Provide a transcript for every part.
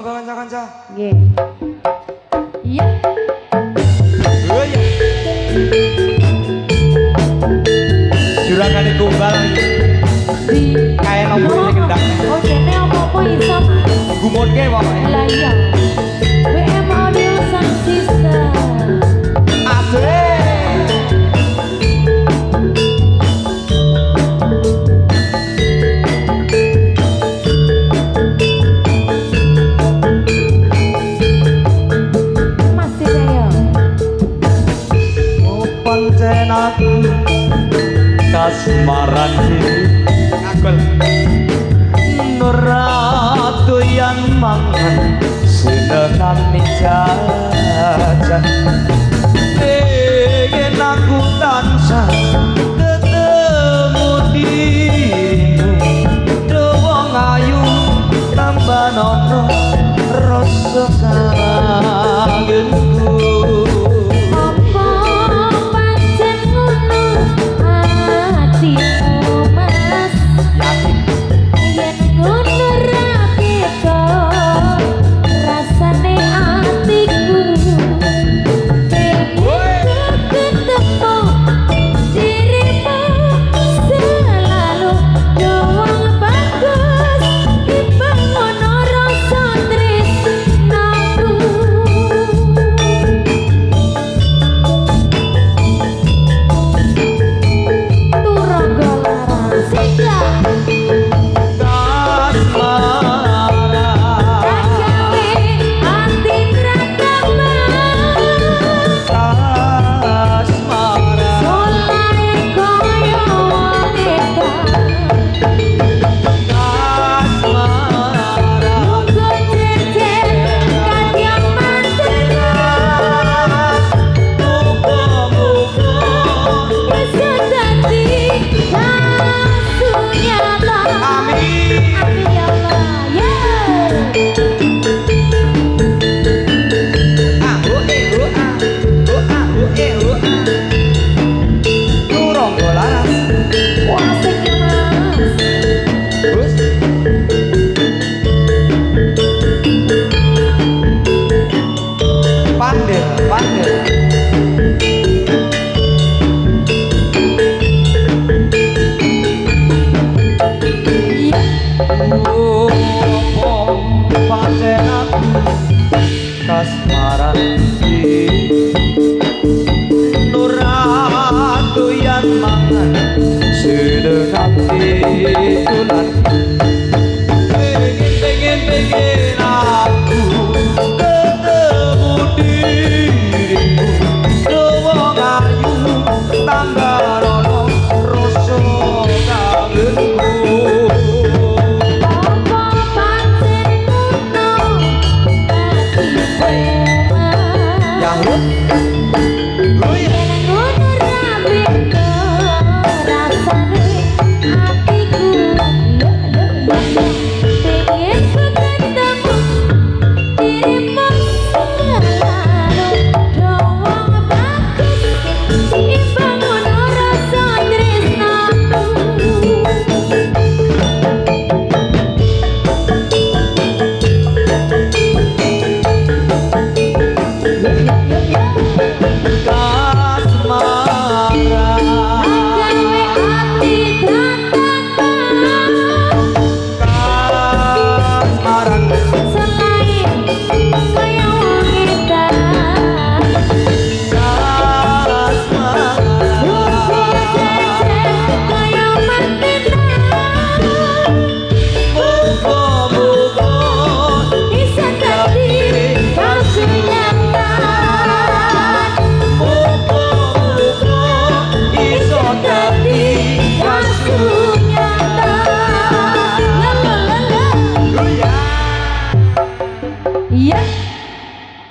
Kanca-kanca. Nggih. Iya. Oh iya. Juragane gombal iki. Kayak nopo sing gendang. Oh, jene apa-apa iso, Mas. Gumunke pokoke. Lah iya. WM Audio Sound System. Asik. Pancen aku kasmaran akul Nuratu yang mangan senengane jajan pengen aku tansah ketemu dirimu dewang ayu tambah nono rasa kangenku. Nuratu yang mangan sedengati tulan pengen aku ketemu dirimu dewang ayu tangga rono rasa kangenku.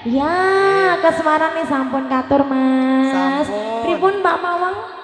Ya, ke Semarang nih sampun katur, Mas. Sampun. Pripun Mbak Mawang?